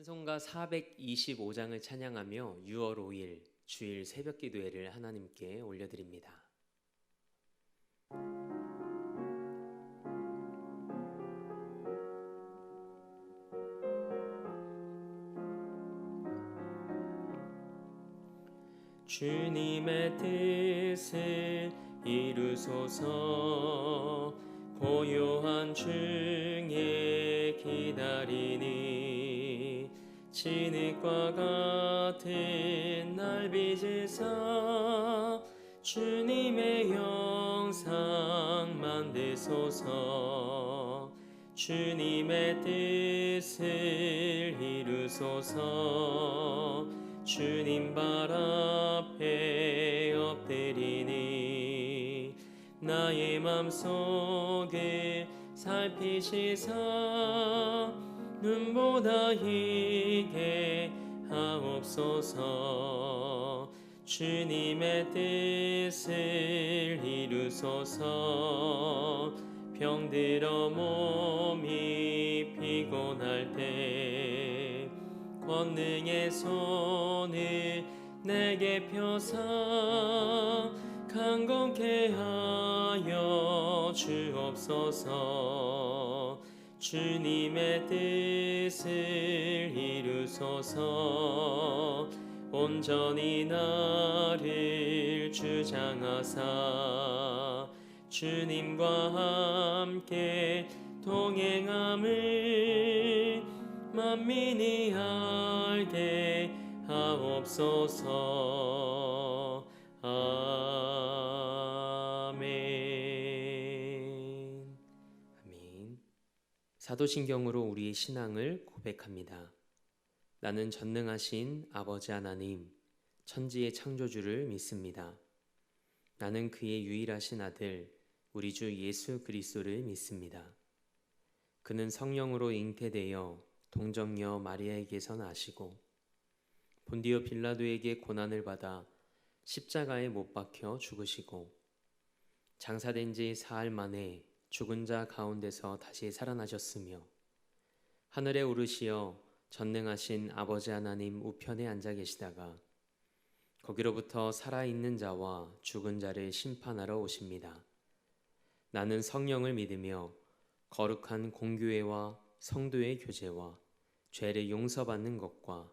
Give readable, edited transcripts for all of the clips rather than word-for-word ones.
찬송가 425장을 찬양하며 6월 5일 주일 새벽 기도회를 하나님께 올려드립니다. 주님의 뜻을 이루소서. 고요한 중에 기다리니 진흙과 같은 날 빚으사 주님의 영상 만드소서. 주님의 뜻을 이루소서. 주님 발 앞에 엎드리니 나의 맘속을 살피시사 눈보다 희게 하옵소서. 주님의 뜻을 이루소서. 병들어 몸이 피곤할 때 권능의 손을 내게 펴사 강건케 하여 주옵소서. 주님의 뜻을 이루소서. 온전히 나를 주장하사 주님과 함께 동행함을 만민이 알게 하옵소서. 아멘. 아멘. 사도신경으로 우리의 신앙을 고백합니다. 나는 전능하신 아버지 하나님, 천지의 창조주를 믿습니다. 나는 그의 유일하신 아들, 우리 주 예수 그리스도를 믿습니다. 그는 성령으로 잉태되어 동정녀 마리아에게서 나시고 본디오 빌라도에게 고난을 받아 십자가에 못 박혀 죽으시고 장사된 지 사흘 만에 죽은 자 가운데서 다시 살아나셨으며 하늘에 오르시어 전능하신 아버지 하나님 우편에 앉아 계시다가 거기로부터 살아있는 자와 죽은 자를 심판하러 오십니다. 나는 성령을 믿으며 거룩한 공교회와 성도의 교제와 죄를 용서받는 것과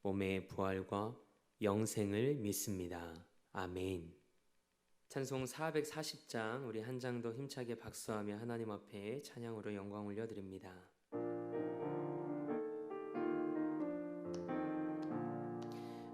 몸의 부활과 영생을 믿습니다. 아멘. 찬송 440장 우리 한 장 더 힘차게 박수하며 하나님 앞에 찬양으로 영광 올려드립니다.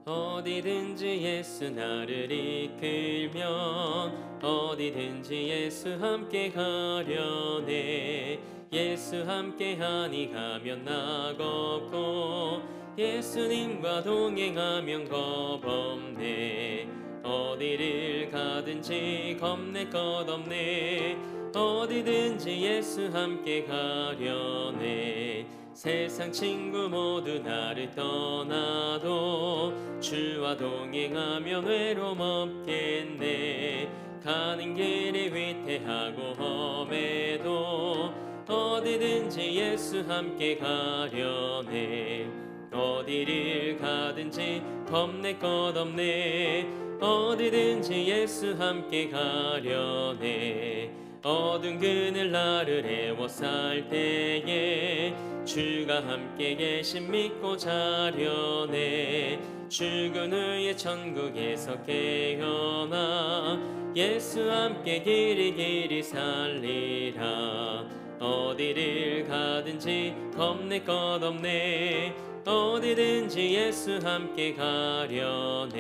어디든지 예수 나를 이끌면 어디든지 예수 함께 가려네. 예수 함께하니 가면 나겁고 예수님과 동행하면 겁없네. 어디를 가든지 겁낼 것 없네. 어디든지 예수 함께 가려네. 세상 친구 모두 나를 떠나도 주와 동행하면 외로움 없겠네. 가는 길이 위태하고 험해도 어디든지 예수 함께 가려네. 어디를 가든지 겁낼 것 없네. 어디든지 예수 함께 가려네. 어두운 그늘 나를 애워쌀 때에 주가 함께 계심 믿고 자려네. 죽은 후에 천국에서 깨어나 예수 함께 길이 살리라. 어디를 가든지 겁낼 것 없네. 어디든지 예수 함께 가려네.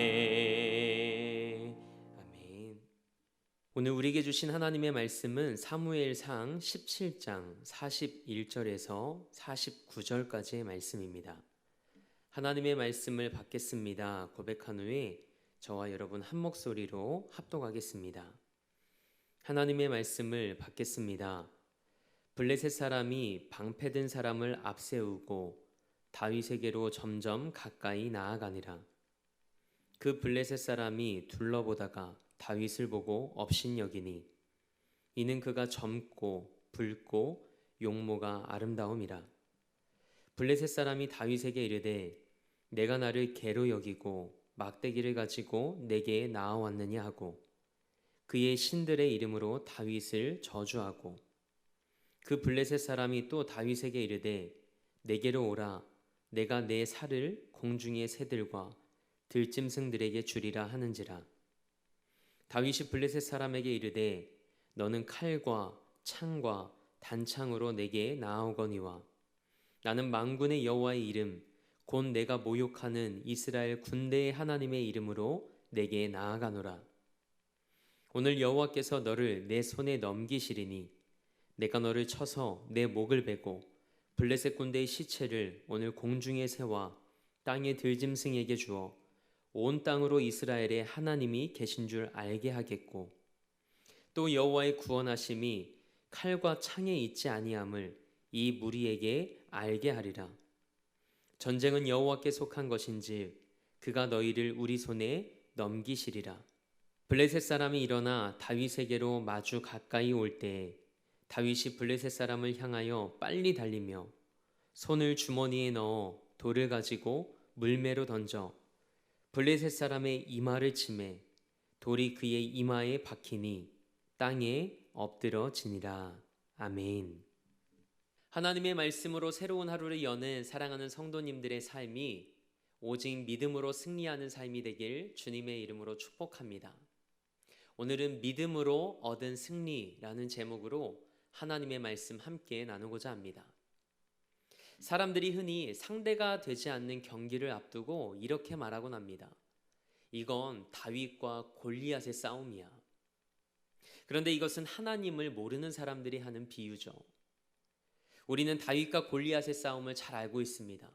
아멘. 오늘 우리에게 주신 하나님의 말씀은 사무엘상 17장 41절에서 49절까지의 말씀입니다. 하나님의 말씀을 받겠습니다 고백한 후에 저와 여러분 한 목소리로 합독하겠습니다. 하나님의 말씀을 받겠습니다. 블레셋 사람이 방패든 사람을 앞세우고 다윗에게로 점점 가까이 나아가니라. 그 블레셋 사람이 둘러보다가 다윗을 보고 업신여기니 이는 그가 젊고 붉고 용모가 아름다움이라. 블레셋 사람이 다윗에게 이르되 내가 나를 개로 여기고 막대기를 가지고 내게 나아왔느냐 하고 그의 신들의 이름으로 다윗을 저주하고 그 블레셋 사람이 또 다윗에게 이르되 내게로 오라 내가 내 살을 공중의 새들과 들짐승들에게 주리라 하는지라. 다윗이 블레셋 사람에게 이르되 너는 칼과 창과 단창으로 내게 나아오거니와 나는 만군의 여호와의 이름 곧 내가 모욕하는 이스라엘 군대의 하나님의 이름으로 내게 나아가노라. 오늘 여호와께서 너를 내 손에 넘기시리니 내가 너를 쳐서 내 목을 베고 블레셋 군대의 시체를 오늘 공중의 새와 땅의 들짐승에게 주어 온 땅으로 이스라엘의 하나님이 계신 줄 알게 하겠고 또 여호와의 구원하심이 칼과 창에 있지 아니함을 이 무리에게 알게 하리라. 전쟁은 여호와께 속한 것인지 그가 너희를 우리 손에 넘기시리라. 블레셋 사람이 일어나 다윗에게로 마주 가까이 올 때에 다윗이 블레셋 사람을 향하여 빨리 달리며 손을 주머니에 넣어 돌을 가지고 물매로 던져 블레셋 사람의 이마를 치매 돌이 그의 이마에 박히니 땅에 엎드러지니라. 아멘. 하나님의 말씀으로 새로운 하루를 여는 사랑하는 성도님들의 삶이 오직 믿음으로 승리하는 삶이 되길 주님의 이름으로 축복합니다. 오늘은 믿음으로 얻은 승리라는 제목으로 하나님의 말씀 함께 나누고자 합니다. 사람들이 흔히 상대가 되지 않는 경기를 앞두고 이렇게 말하곤 합니다. 이건 다윗과 골리앗의 싸움이야. 그런데 이것은 하나님을 모르는 사람들이 하는 비유죠. 우리는 다윗과 골리앗의 싸움을 잘 알고 있습니다.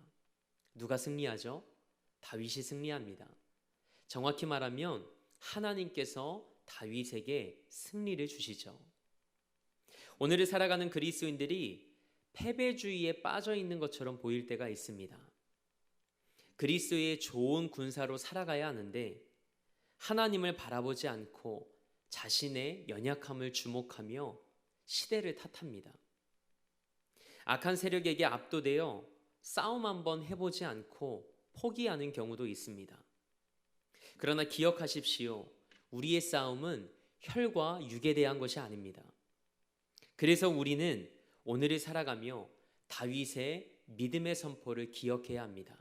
누가 승리하죠? 다윗이 승리합니다. 정확히 말하면 하나님께서 다윗에게 승리를 주시죠. 오늘을 살아가는 그리스도인들이 패배주의에 빠져 있는 것처럼 보일 때가 있습니다. 그리스도의 좋은 군사로 살아가야 하는데 하나님을 바라보지 않고 자신의 연약함을 주목하며 시대를 탓합니다. 악한 세력에게 압도되어 싸움 한번 해보지 않고 포기하는 경우도 있습니다. 그러나 기억하십시오. 우리의 싸움은 혈과 육에 대한 것이 아닙니다. 그래서 우리는 오늘을 살아가며 다윗의 믿음의 선포를 기억해야 합니다.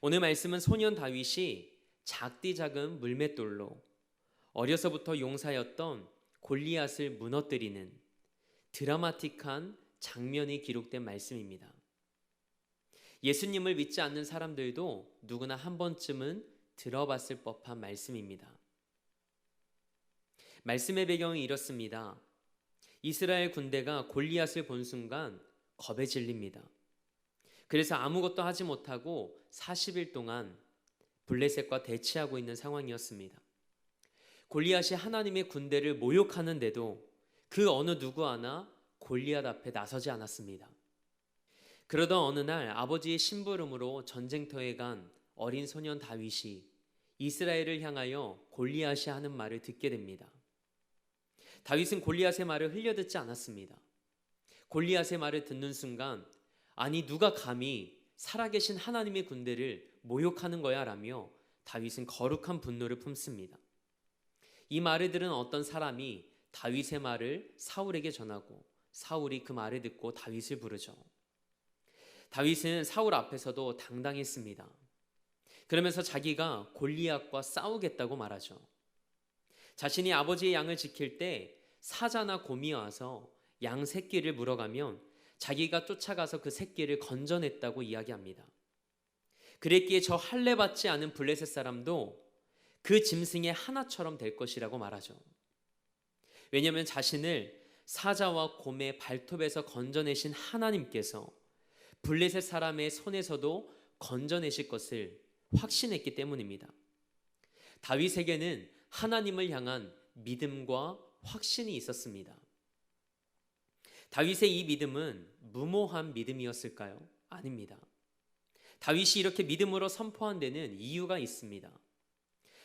오늘 말씀은 소년 다윗이 작디 작은 물맷돌로 어려서부터 용사였던 골리앗을 무너뜨리는 드라마틱한 장면이 기록된 말씀입니다. 예수님을 믿지 않는 사람들도 누구나 한 번쯤은 들어봤을 법한 말씀입니다. 말씀의 배경이 이렇습니다. 이스라엘 군대가 골리앗을 본 순간 겁에 질립니다. 그래서 아무것도 하지 못하고 40일 동안 블레셋과 대치하고 있는 상황이었습니다. 골리앗이 하나님의 군대를 모욕하는데도 그 어느 누구 하나 골리앗 앞에 나서지 않았습니다. 그러던 어느 날 아버지의 심부름으로 전쟁터에 간 어린 소년 다윗이 이스라엘을 향하여 골리앗이 하는 말을 듣게 됩니다. 다윗은 골리앗의 말을 흘려듣지 않았습니다. 골리앗의 말을 듣는 순간 아니 누가 감히 살아계신 하나님의 군대를 모욕하는 거야 라며 다윗은 거룩한 분노를 품습니다. 이 말을 들은 어떤 사람이 다윗의 말을 사울에게 전하고 사울이 그 말을 듣고 다윗을 부르죠. 다윗은 사울 앞에서도 당당했습니다. 그러면서 자기가 골리앗과 싸우겠다고 말하죠. 자신이 아버지의 양을 지킬 때 사자나 곰이 와서 양 새끼를 물어가면 자기가 쫓아가서 그 새끼를 건져냈다고 이야기합니다. 그랬기에 저 할례 받지 않은 블레셋 사람도 그 짐승의 하나처럼 될 것이라고 말하죠. 왜냐하면 자신을 사자와 곰의 발톱에서 건져내신 하나님께서 블레셋 사람의 손에서도 건져내실 것을 확신했기 때문입니다. 다윗에게는 하나님을 향한 믿음과 확신이 있었습니다. 다윗의 이 믿음은 무모한 믿음이었을까요? 아닙니다. 다윗이 이렇게 믿음으로 선포한 데는 이유가 있습니다.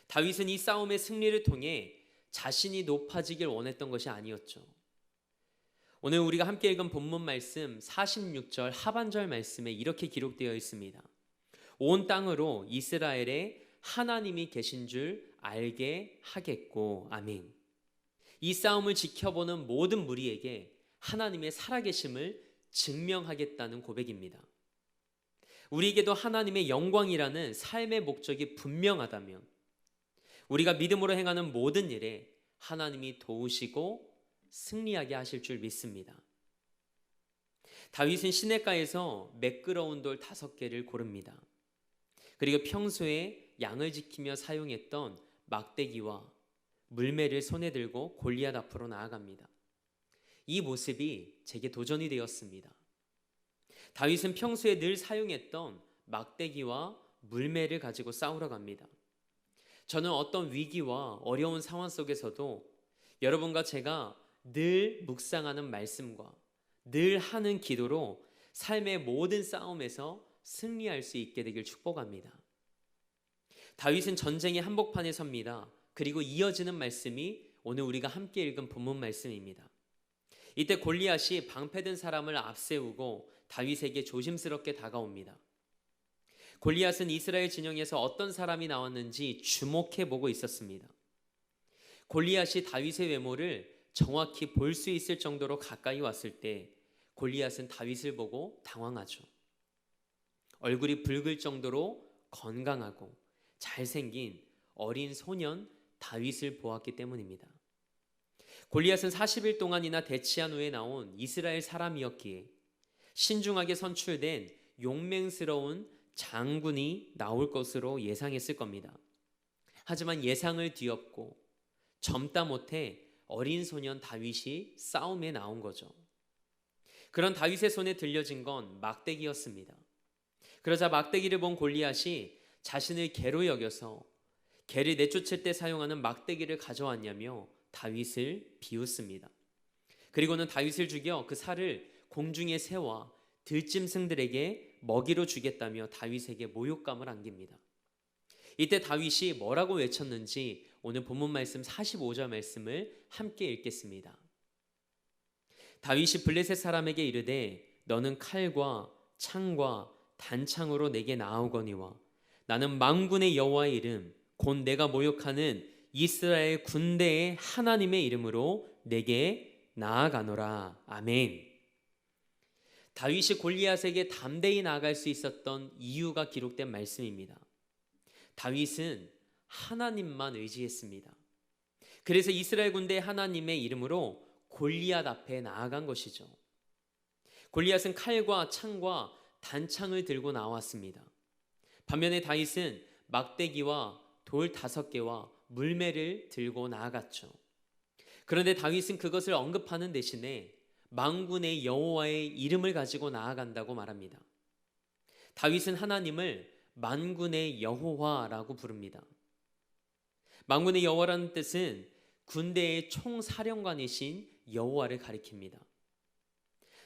다윗은 이 싸움의 승리를 통해 자신이 높아지길 원했던 것이 아니었죠. 오늘 우리가 함께 읽은 본문 말씀 46절 하반절 말씀에 이렇게 기록되어 있습니다. 온 땅으로 이스라엘에 하나님이 계신 줄 알게 하겠고. 아멘. 이 싸움을 지켜보는 모든 무리에게 하나님의 살아계심을 증명하겠다는 고백입니다. 우리에게도 하나님의 영광이라는 삶의 목적이 분명하다면 우리가 믿음으로 행하는 모든 일에 하나님이 도우시고 승리하게 하실 줄 믿습니다. 다윗은 시냇가에서 매끄러운 돌 5개를 고릅니다. 그리고 평소에 양을 지키며 사용했던 막대기와 물매를 손에 들고 골리앗 앞으로 나아갑니다. 이 모습이 제게 도전이 되었습니다. 다윗은 평소에 늘 사용했던 막대기와 물매를 가지고 싸우러 갑니다. 저는 어떤 위기와 어려운 상황 속에서도 여러분과 제가 늘 묵상하는 말씀과 늘 하는 기도로 삶의 모든 싸움에서 승리할 수 있게 되길 축복합니다. 다윗은 전쟁의 한복판에 섭니다. 그리고 이어지는 말씀이 오늘 우리가 함께 읽은 본문 말씀입니다. 이때 골리앗이 방패든 사람을 앞세우고 다윗에게 조심스럽게 다가옵니다. 골리앗은 이스라엘 진영에서 어떤 사람이 나왔는지 주목해 보고 있었습니다. 골리앗이 다윗의 외모를 정확히 볼 수 있을 정도로 가까이 왔을 때 골리앗은 다윗을 보고 당황하죠. 얼굴이 붉을 정도로 건강하고 잘생긴 어린 소년 다윗을 보았기 때문입니다. 골리앗은 40일 동안이나 대치한 후에 나온 이스라엘 사람이었기에 신중하게 선출된 용맹스러운 장군이 나올 것으로 예상했을 겁니다. 하지만 예상을 뒤엎고 젊다 못해 어린 소년 다윗이 싸움에 나온 거죠. 그런 다윗의 손에 들려진 건 막대기였습니다. 그러자 막대기를 본 골리앗이 자신을 개로 여겨서 개를 내쫓을 때 사용하는 막대기를 가져왔냐며 다윗을 비웃습니다. 그리고는 다윗을 죽여 그 살을 공중의 새와 들짐승들에게 먹이로 주겠다며 다윗에게 모욕감을 안깁니다. 이때 다윗이 뭐라고 외쳤는지 오늘 본문 말씀 45절 말씀을 함께 읽겠습니다. 다윗이 블레셋 사람에게 이르되 너는 칼과 창과 단창으로 내게 나아오거니와 나는 만군의 여호와의 이름 곧 내가 모욕하는 이스라엘 군대의 하나님의 이름으로 내게 나아가노라. 아멘. 다윗이 골리앗에게 담대히 나아갈 수 있었던 이유가 기록된 말씀입니다. 다윗은 하나님만 의지했습니다. 그래서 이스라엘 군대 하나님의 이름으로 골리앗 앞에 나아간 것이죠. 골리앗은 칼과 창과 단창을 들고 나왔습니다. 반면에 다윗은 막대기와 돌 5개와 물매를 들고 나아갔죠. 그런데 다윗은 그것을 언급하는 대신에 만군의 여호와의 이름을 가지고 나아간다고 말합니다. 다윗은 하나님을 만군의 여호와라고 부릅니다. 만군의 여호와라는 뜻은 군대의 총사령관이신 여호와를 가리킵니다.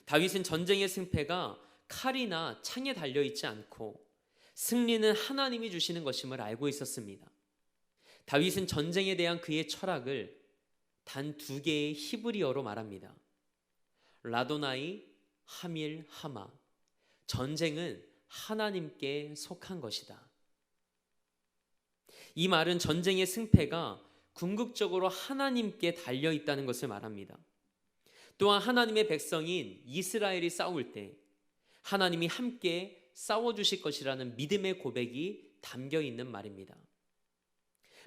다윗은 전쟁의 승패가 칼이나 창에 달려있지 않고 승리는 하나님이 주시는 것임을 알고 있었습니다. 다윗은 전쟁에 대한 그의 철학을 단 2개의 히브리어로 말합니다. 라도나이 하밀 하마. 전쟁은 하나님께 속한 것이다. 이 말은 전쟁의 승패가 궁극적으로 하나님께 달려 있다는 것을 말합니다. 또한 하나님의 백성인 이스라엘이 싸울 때 하나님이 함께 싸워주실 것이라는 믿음의 고백이 담겨 있는 말입니다.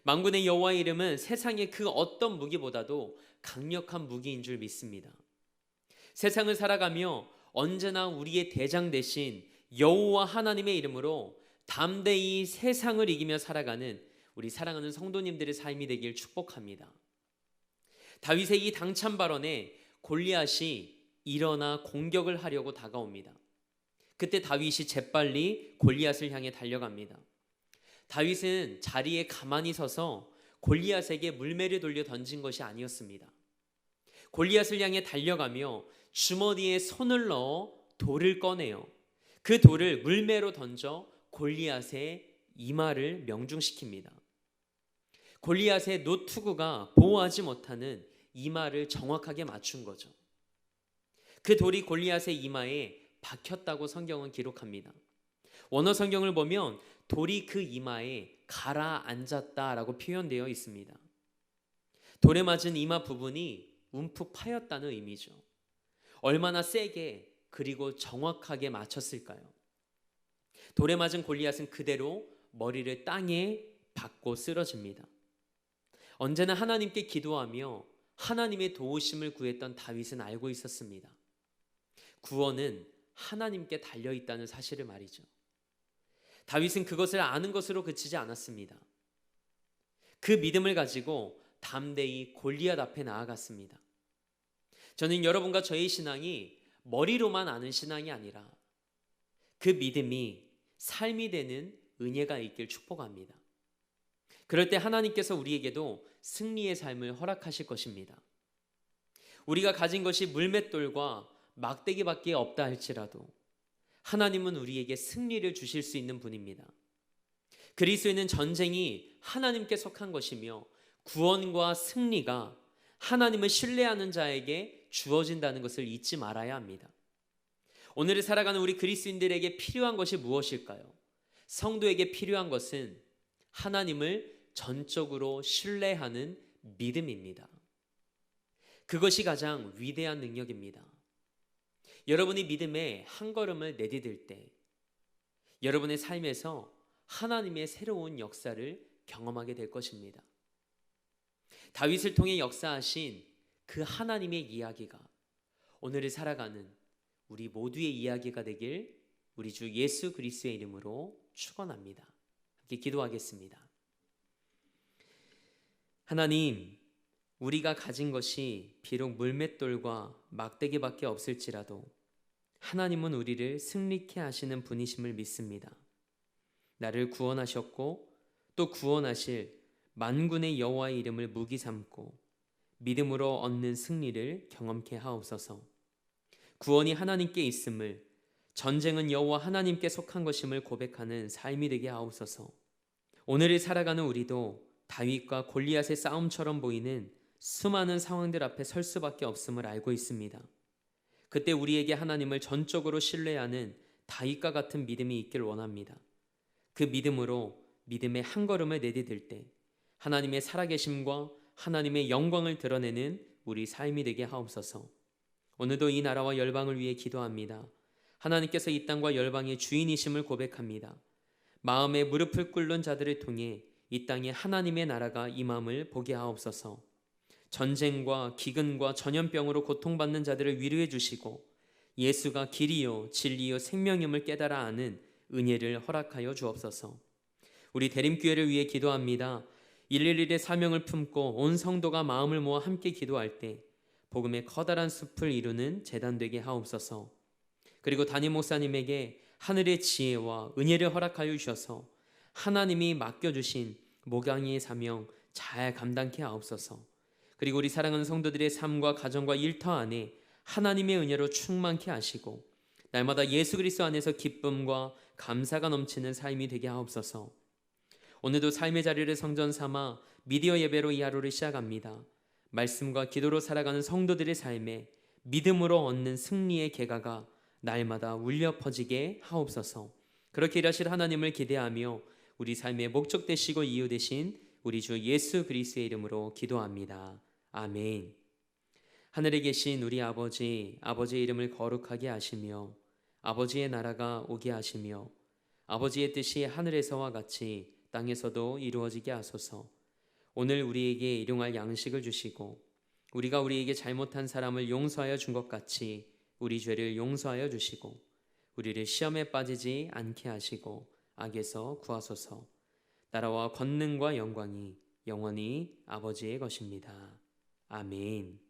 만군의 여호와의 이름은 세상의 그 어떤 무기보다도 강력한 무기인 줄 믿습니다. 세상을 살아가며 언제나 우리의 대장 대신 여호와 하나님의 이름으로 담대히 세상을 이기며 살아가는 우리 사랑하는 성도님들의 삶이 되길 축복합니다. 다윗의 이 당찬 발언에 골리앗이 일어나 공격을 하려고 다가옵니다. 그때 다윗이 재빨리 골리앗을 향해 달려갑니다. 다윗은 자리에 가만히 서서 골리앗에게 물매를 돌려 던진 것이 아니었습니다. 골리앗을 향해 달려가며 주머니에 손을 넣어 돌을 꺼내요. 그 돌을 물매로 던져 골리앗의 이마를 명중시킵니다. 골리앗의 노투구가 보호하지 못하는 이마를 정확하게 맞춘 거죠. 그 돌이 골리앗의 이마에 박혔다고 성경은 기록합니다. 원어 성경을 보면 돌이 그 이마에 가라앉았다라고 표현되어 있습니다. 돌에 맞은 이마 부분이 움푹 파였다는 의미죠. 얼마나 세게 그리고 정확하게 맞췄을까요? 돌에 맞은 골리앗은 그대로 머리를 땅에 박고 쓰러집니다. 언제나 하나님께 기도하며 하나님의 도우심을 구했던 다윗은 알고 있었습니다. 구원은 하나님께 달려있다는 사실을 말이죠. 다윗은 그것을 아는 것으로 그치지 않았습니다. 그 믿음을 가지고 담대히 골리앗 앞에 나아갔습니다. 저는 여러분과 저의 신앙이 머리로만 아는 신앙이 아니라 그 믿음이 삶이 되는 은혜가 있길 축복합니다. 그럴 때 하나님께서 우리에게도 승리의 삶을 허락하실 것입니다. 우리가 가진 것이 물맷돌과 막대기밖에 없다 할지라도 하나님은 우리에게 승리를 주실 수 있는 분입니다. 그리스도인은 전쟁이 하나님께 속한 것이며 구원과 승리가 하나님을 신뢰하는 자에게 주어진다는 것을 잊지 말아야 합니다. 오늘을 살아가는 우리 그리스도인들에게 필요한 것이 무엇일까요? 성도에게 필요한 것은 하나님을 전적으로 신뢰하는 믿음입니다. 그것이 가장 위대한 능력입니다. 여러분이 믿음에 한 걸음을 내디딜 때 여러분의 삶에서 하나님의 새로운 역사를 경험하게 될 것입니다. 다윗을 통해 역사하신 그 하나님의 이야기가 오늘을 살아가는 우리 모두의 이야기가 되길 우리 주 예수 그리스도의 이름으로 축원합니다. 함께 기도하겠습니다. 하나님, 우리가 가진 것이 비록 물맷돌과 막대기밖에 없을지라도 하나님은 우리를 승리케 하시는 분이심을 믿습니다. 나를 구원하셨고 또 구원하실 만군의 여호와의 이름을 무기 삼고 믿음으로 얻는 승리를 경험케 하옵소서. 구원이 하나님께 있음을, 전쟁은 여호와 하나님께 속한 것임을 고백하는 삶이 되게 하옵소서. 오늘을 살아가는 우리도 다윗과 골리앗의 싸움처럼 보이는 수많은 상황들 앞에 설 수밖에 없음을 알고 있습니다. 그때 우리에게 하나님을 전적으로 신뢰하는 다윗과 같은 믿음이 있길 원합니다. 그 믿음으로 믿음의 한 걸음을 내디딜 때 하나님의 살아계심과 하나님의 영광을 드러내는 우리 삶이 되게 하옵소서. 오늘도 이 나라와 열방을 위해 기도합니다. 하나님께서 이 땅과 열방의 주인이심을 고백합니다. 마음에 무릎을 꿇는 자들을 통해 이 땅에 하나님의 나라가 임함을 보게 하옵소서. 전쟁과 기근과 전염병으로 고통받는 자들을 위로해 주시고 예수가 길이요 진리요 생명임을 깨달아 아는 은혜를 허락하여 주옵소서. 우리 대림교회를 위해 기도합니다. 111의 사명을 품고 온 성도가 마음을 모아 함께 기도할 때 복음의 커다란 숲을 이루는 재단 되게 하옵소서. 그리고 담임 목사님에게 하늘의 지혜와 은혜를 허락하여 주셔서 하나님이 맡겨주신 목양의 사명 잘 감당케 하옵소서. 그리고 우리 사랑하는 성도들의 삶과 가정과 일터 안에 하나님의 은혜로 충만케 하시고 날마다 예수 그리스도 안에서 기쁨과 감사가 넘치는 삶이 되게 하옵소서. 오늘도 삶의 자리를 성전 삼아 미디어 예배로 이 하루를 시작합니다. 말씀과 기도로 살아가는 성도들의 삶에 믿음으로 얻는 승리의 계가가 날마다 울려 퍼지게 하옵소서. 그렇게 일하실 하나님을 기대하며 우리 삶의 목적 되시고 이유 되신 우리 주 예수 그리스도의 이름으로 기도합니다. 아멘. 하늘에 계신 우리 아버지, 아버지의 이름을 거룩하게 하시며 아버지의 나라가 오게 하시며 아버지의 뜻이 하늘에서와 같이 땅에서도 이루어지게 하소서. 오늘 우리에게 일용할 양식을 주시고 우리가 우리에게 잘못한 사람을 용서하여 준 것 같이 우리 죄를 용서하여 주시고 우리를 시험에 빠지지 않게 하시고 악에서 구하소서. 나라와 권능과 영광이 영원히 아버지의 것입니다. 아멘.